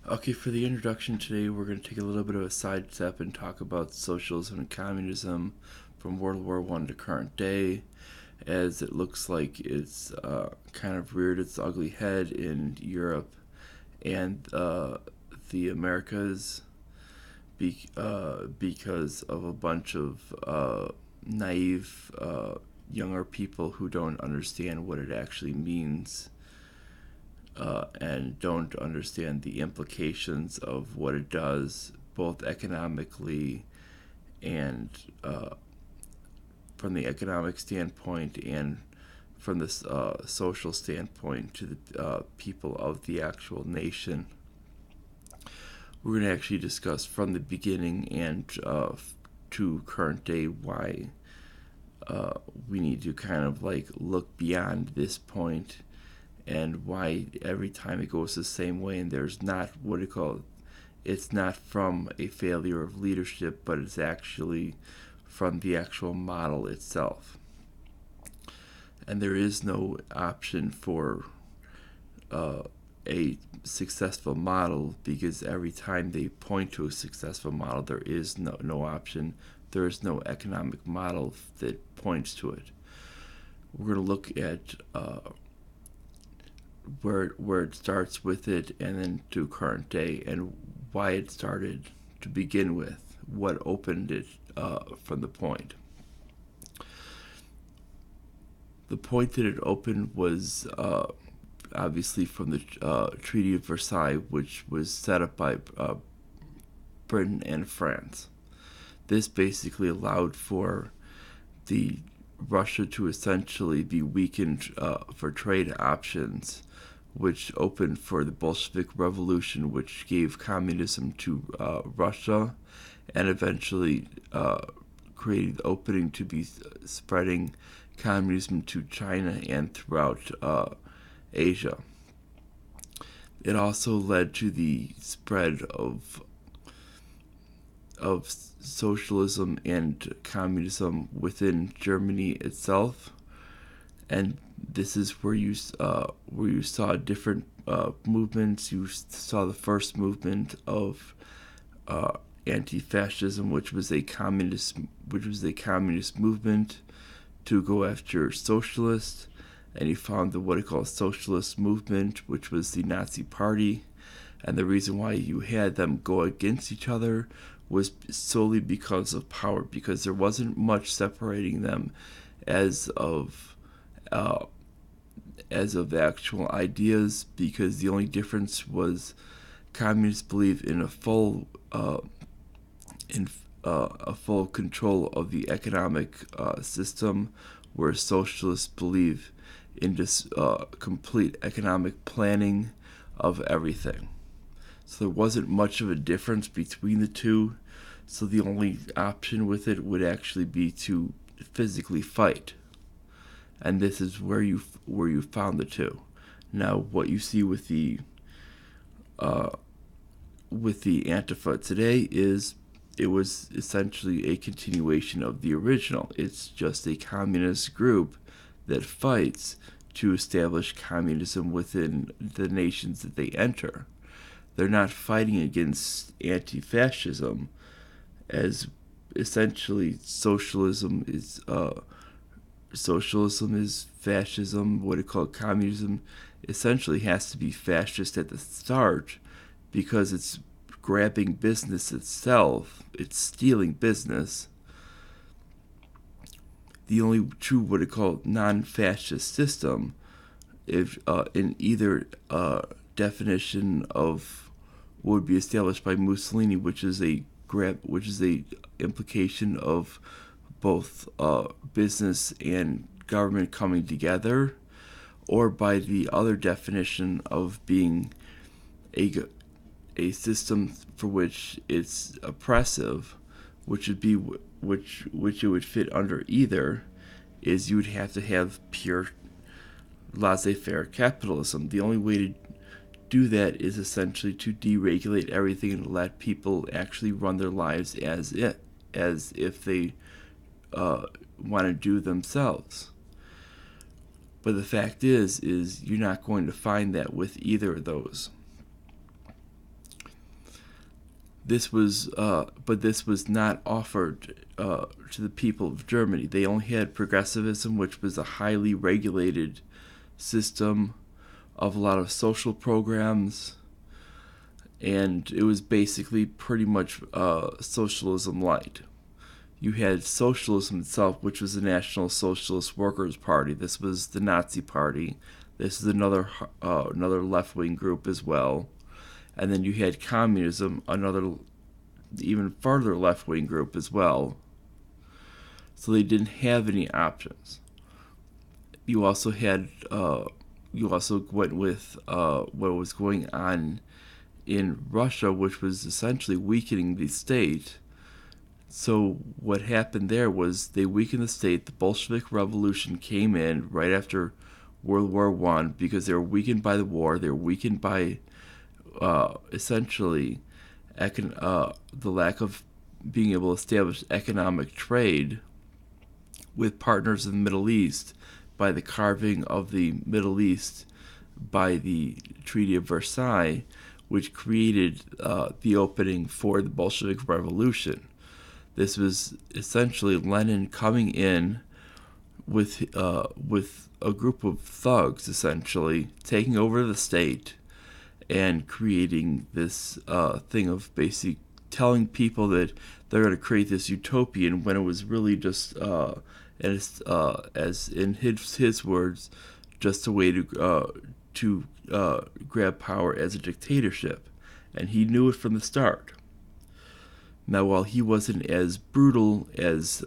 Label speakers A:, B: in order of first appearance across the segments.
A: Okay, for the introduction today, we're going to take a little bit of a sidestep and talk about socialism and communism from World War One to current day, as it looks like it's kind of reared its ugly head in Europe and the Americas because of a bunch of naive younger people who don't understand what it actually means and don't understand the implications of what it does, both economically and from the economic standpoint and from the social standpoint to the people of the actual nation. We're going to actually discuss from the beginning and to current day why we need to kind of like look beyond this point and why every time it goes the same way and there's not what do you call it, it's not from a failure of leadership, but it's actually from the actual model itself. And there is no option for a successful model because every time they point to a successful model, there is no option. There is no economic model that points to it. We're going to look at where it starts with it and then to current day and why it started to begin with, what opened it from the point. The point that it opened was obviously from the Treaty of Versailles, which was set up by Britain and France. This basically allowed for the Russia to essentially be weakened for trade options, which opened for the Bolshevik Revolution, which gave communism to Russia and eventually created the opening to be spreading communism to China and throughout Asia. It also led to the spread of socialism and communism within Germany itself, and this is where you saw different movements. You saw the first movement of anti-fascism, which was a communist movement to go after socialists, and you found the what I call socialist movement, which was the Nazi Party. And the reason why you had them go against each other was solely because of power, because there wasn't much separating them as of actual ideas, because the only difference was communists believe in a full control of the economic system, where socialists believe in just complete economic planning of everything. So there wasn't much of a difference between the two. So the only option with it would actually be to physically fight, and this is where you found the two. Now, what you see with the Antifa today is it was essentially a continuation of the original. It's just a communist group that fights to establish communism within the nations that they enter. They're not fighting against anti-fascism, as essentially socialism is fascism. What it called communism essentially has to be fascist at the start because it's grabbing business itself. It's stealing business. The only true what it called non-fascist system, if in either definition of what would be established by Mussolini, which is a implication of both business and government coming together, or by the other definition of being a system for which it's oppressive, which would be which it would fit under either, is you would have to have pure laissez-faire capitalism. The only way to do that is essentially to deregulate everything and let people actually run their lives as if they want to do themselves. But the fact is you're not going to find that with either of those. this was not offered to the people of Germany. They only had progressivism, which was a highly regulated system of a lot of social programs, and it was basically pretty much socialism light. You had socialism itself, which was the National Socialist Workers' Party. This was the Nazi Party. This is another left-wing group as well. And then you had communism, another even farther left-wing group as well. So they didn't have any options. You also went with what was going on in Russia, which was essentially weakening the state. So what happened there was they weakened the state. The Bolshevik Revolution came in right after World War I because they were weakened by the war. They were weakened by essentially the lack of being able to establish economic trade with partners in the Middle East by the carving of the Middle East by the Treaty of Versailles, which created the opening for the Bolshevik Revolution. This was essentially Lenin coming in with a group of thugs, essentially taking over the state and creating this thing of basically telling people that they're going to create this utopian when it was really just, as in his words, just a way to grab power as a dictatorship. And he knew it from the start. Now, while he wasn't as brutal as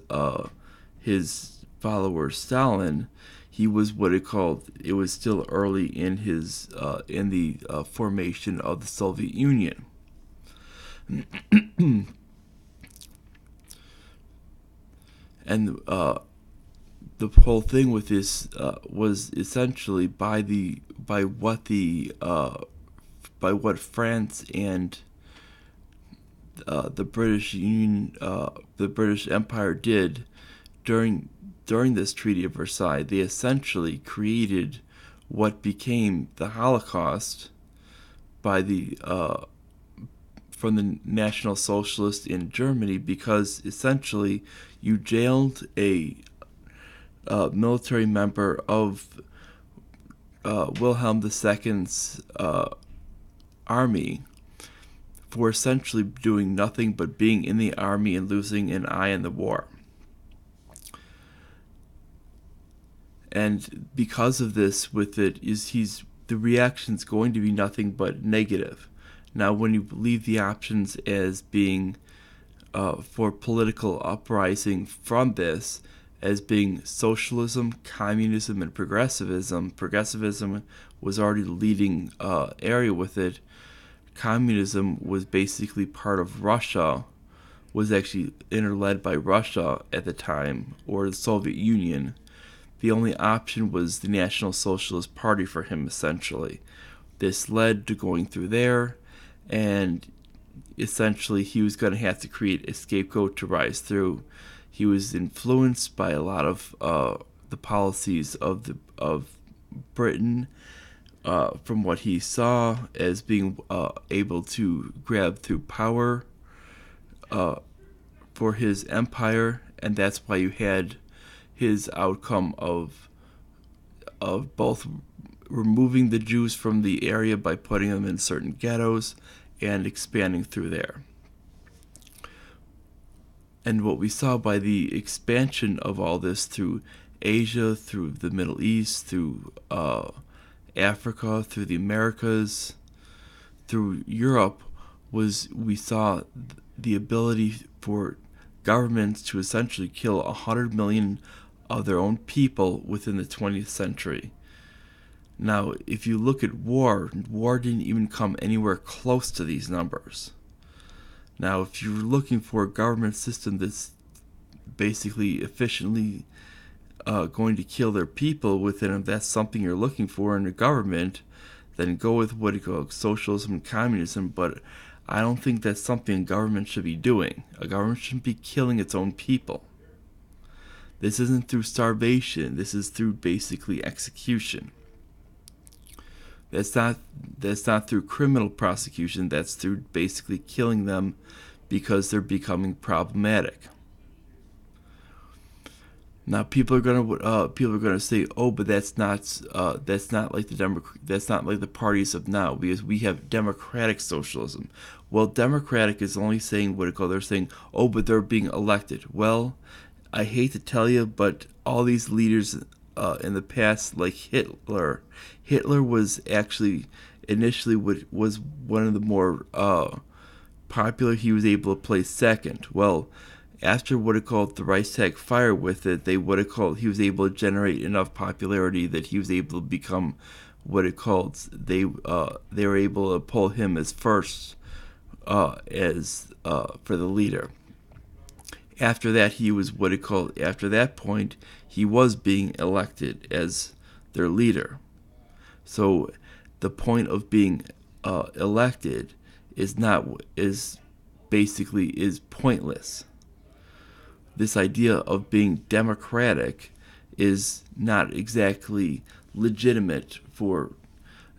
A: his follower Stalin, he was it was still early in his in the formation of the Soviet Union. And the whole thing with this was essentially by what France and the British Union, the British Empire did during this Treaty of Versailles. They essentially created what became the Holocaust from the National Socialists in Germany, because essentially you jailed a military member of Wilhelm II's army for essentially doing nothing but being in the army and losing an eye in the war. And because of this, the reaction's going to be nothing but negative. Now, when you leave the options as being for political uprising from this as being socialism, communism, and progressivism was already the leading area with it. Communism was basically part of Russia, was actually interled by Russia at the time, or the Soviet Union. The only option was the National Socialist Party for him, essentially. This led to going through there, and essentially he was going to have to create a scapegoat to rise through. He was influenced by a lot of the policies of Britain, from what he saw as being able to grab through power for his empire, and that's why you had his outcome of both removing the Jews from the area by putting them in certain ghettos and expanding through there. And what we saw by the expansion of all this through Asia, through the Middle East, through Africa, through the Americas, through Europe, was we saw the ability for governments to essentially kill 100 million of their own people within the 20th century. Now, if you look at war didn't even come anywhere close to these numbers. Now, if you're looking for a government system that's basically efficiently going to kill their people within, if that's something you're looking for in a government, then go with what you call socialism and communism. But I don't think that's something a government should be doing. A government shouldn't be killing its own people. This isn't through starvation. This is through basically execution. That's not through criminal prosecution. That's through basically killing them because they're becoming problematic. Now people are gonna say, oh, but that's not like that's not like the parties of now, because we have democratic socialism. Well, democratic is only saying they're saying, oh, but they're being elected. Well, I hate to tell you, but all these leaders in the past, like Hitler was actually initially was one of the more popular. He was able to place second. Well, after the Reichstag fire with it, he was able to generate enough popularity that he was able to become they were able to pull him as first as for the leader. After that, after that point, he was being elected as their leader. So the point of being elected is pointless. This idea of being democratic is not exactly legitimate for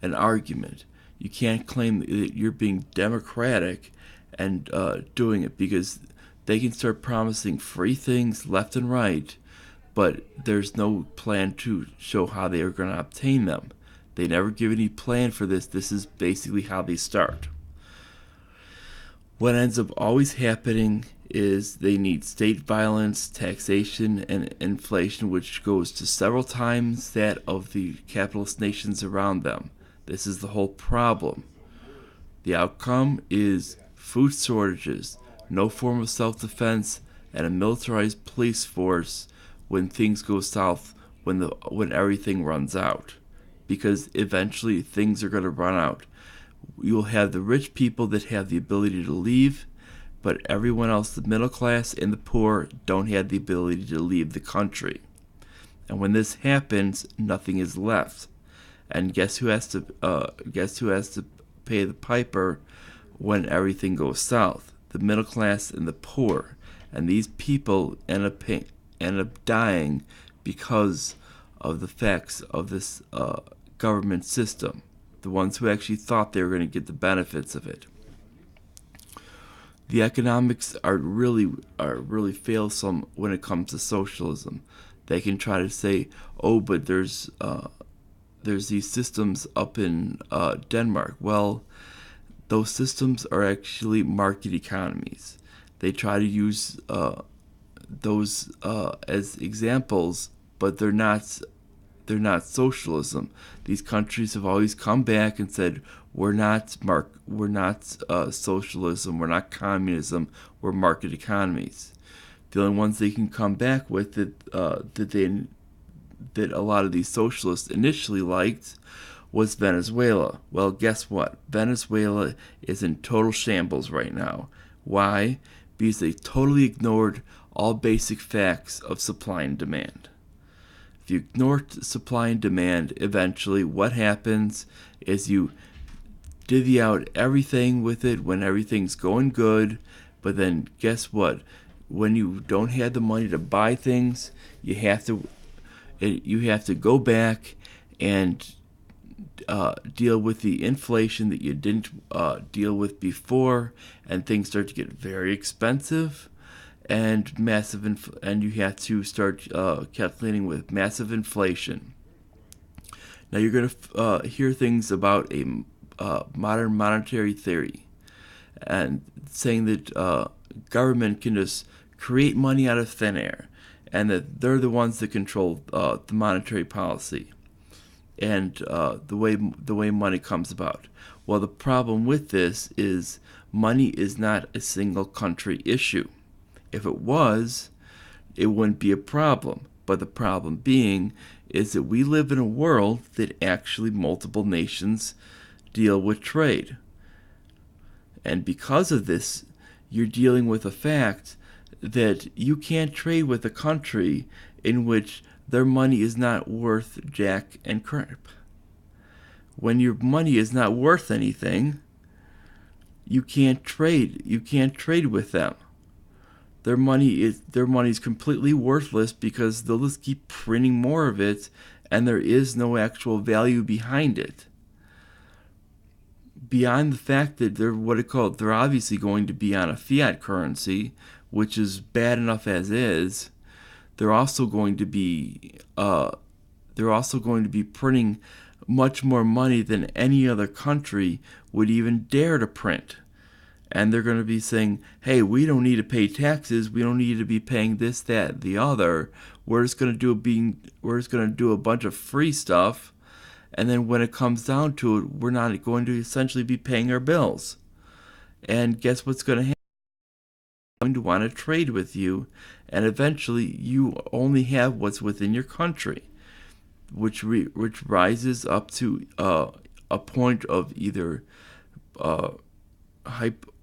A: an argument. You can't claim that you're being democratic and doing it, because they can start promising free things left and right, but there's no plan to show how they are going to obtain them. They never give any plan for this. This is basically how they start. What ends up always happening is they need state violence, taxation, and inflation, which goes to several times that of the capitalist nations around them. This is the whole problem. The outcome is food shortages, no form of self-defense, and a militarized police force when things go south, when everything runs out. Because eventually things are going to run out. You'll have the rich people that have the ability to leave, but everyone else, the middle class and the poor, don't have the ability to leave the country. And when this happens, nothing is left. And guess who has to pay the piper when everything goes south? The middle class and the poor. And these people end up dying because of the effects of this government system. The ones who actually thought they were going to get the benefits of it. The economics are really failsome when it comes to socialism. They can try to say, oh, but there's these systems up in Denmark. Well, those systems are actually market economies. They try to use those as examples, but they're not socialism. These countries have always come back and said, we're not socialism, we're not communism, we're market economies. The only ones they can come back with that a lot of these socialists initially liked was Venezuela. Well, guess what? Venezuela is in total shambles right now. Why? Because they totally ignored all basic facts of supply and demand. If you ignore supply and demand, eventually what happens is you divvy out everything with it when everything's going good, but then guess what? When you don't have the money to buy things, you have to go back and deal with the inflation that you didn't deal with before, and things start to get very expensive. And and you have to start calculating with massive inflation. Now you're going to hear things about a modern monetary theory, and saying that government can just create money out of thin air, and that they're the ones that control the monetary policy and the way money comes about. Well, the problem with this is money is not a single country issue. If it was, it wouldn't be a problem. But the problem being is that we live in a world that actually multiple nations deal with trade. And because of this, you're dealing with a fact that you can't trade with a country in which their money is not worth jack and crap. When your money is not worth anything, you can't trade. You can't trade with them. Their money is completely worthless because they'll just keep printing more of it, and there is no actual value behind it. beyond the fact that they're obviously going to be on a fiat currency, which is bad enough as is. They're also going to be printing much more money than any other country would even dare to print. And they're going to be saying, hey, we don't need to pay taxes. We don't need to be paying this, that, the other. We're just going to do a bunch of free stuff. And then when it comes down to it, we're not going to essentially be paying our bills. And guess what's going to happen? They're going to want to trade with you. And eventually, you only have what's within your country, which rises up to a point of either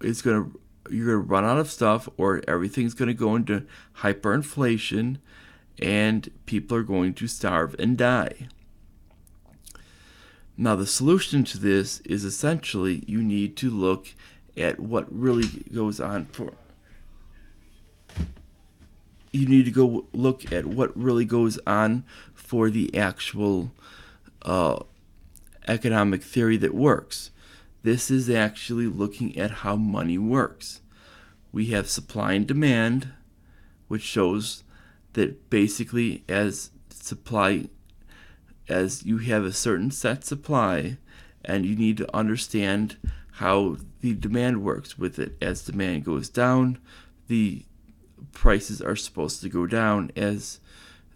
A: you're gonna run out of stuff, or everything's gonna go into hyperinflation, and people are going to starve and die. Now, the solution to this is essentially you need to look at what really goes on for. You need to go look at what really goes on for the actual economic theory that works. This is actually looking at how money works. We have supply and demand, which shows that basically as you have a certain set supply, and you need to understand how the demand works with it. As demand goes down, the prices are supposed to go down. As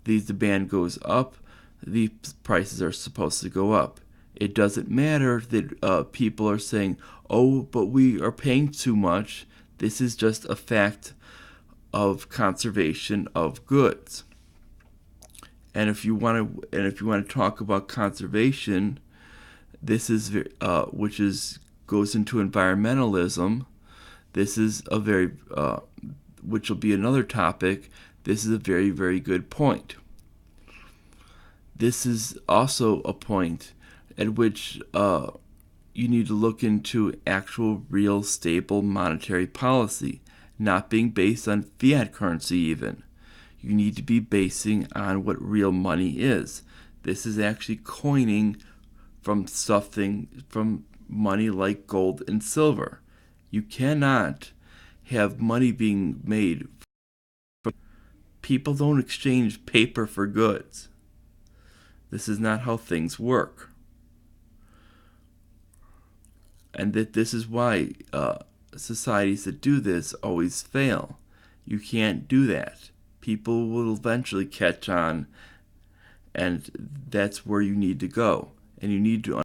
A: the demand goes up, the prices are supposed to go up. It doesn't matter that people are saying, oh, but we are paying too much. This is just a fact of conservation of goods. And if you want to talk about conservation, this is goes into environmentalism. This is a very which will be another topic. This is a very, very good point. This is also a point at which you need to look into actual, real, stable monetary policy, not being based on fiat currency even. You need to be basing on what real money is. This is actually coining from money like gold and silver. You cannot have money being made. People don't exchange paper for goods. This is not how things work. And that this is why societies that do this always fail. You can't do that. People will eventually catch on, and that's where you need to go. And you need to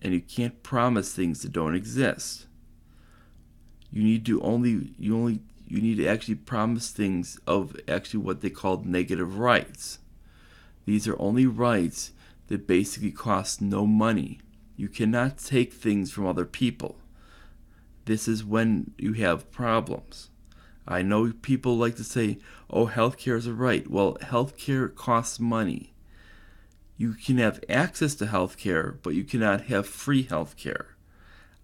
A: and you can't promise things that don't exist. You need to actually promise things of actually what they call negative rights. These are only rights that basically cost no money. You cannot take things from other people. This is when you have problems. I know people like to say, oh, healthcare is a right. Well, healthcare costs money. You can have access to healthcare, but you cannot have free healthcare.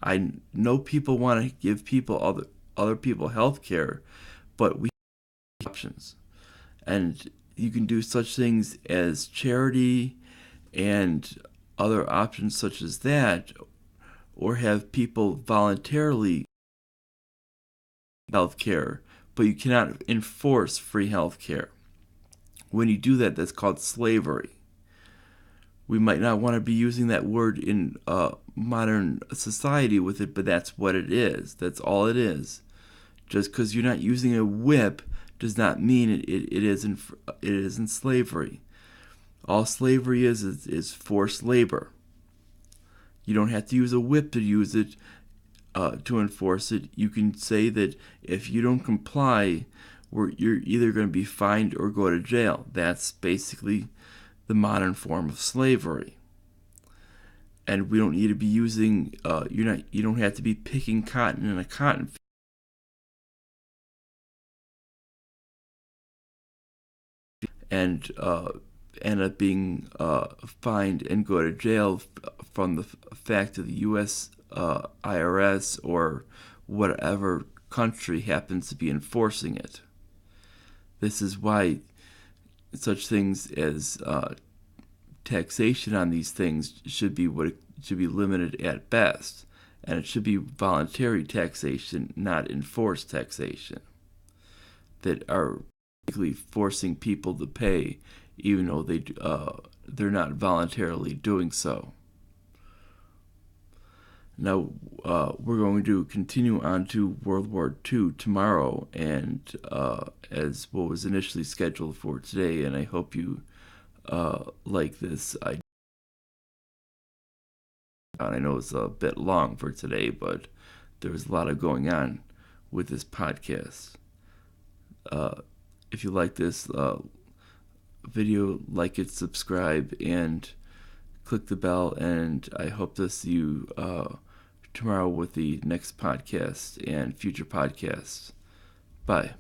A: I know people want to give other people healthcare, but we have options. And you can do such things as charity and other options such as that, or have people voluntarily healthcare, but you cannot enforce free healthcare. When you do that, that's called slavery. We might not want to be using that word in modern society with it, but that's what it is. That's all it is. Just because you're not using a whip does not mean it isn't slavery. All slavery is forced labor. You don't have to use a whip to use it to enforce it. You can say that if you don't comply, you're either going to be fined or go to jail. That's basically the modern form of slavery. And we don't need to be using. You don't have to be picking cotton in a cotton field. And end up being fined and go to jail from the fact that the U.S. IRS or whatever country happens to be enforcing it. This is why such things as taxation on these things should be limited at best, and it should be voluntary taxation, not enforced taxation, that are basically forcing people to pay even though they're not voluntarily doing so. Now, we're going to continue on to World War II tomorrow, and as what was initially scheduled for today, and I hope you like this. I know it's a bit long for today, but there was a lot of going on with this podcast. If you like this video, like it, subscribe, and click the bell, and I hope to see you tomorrow with the next podcast and future podcasts. Bye.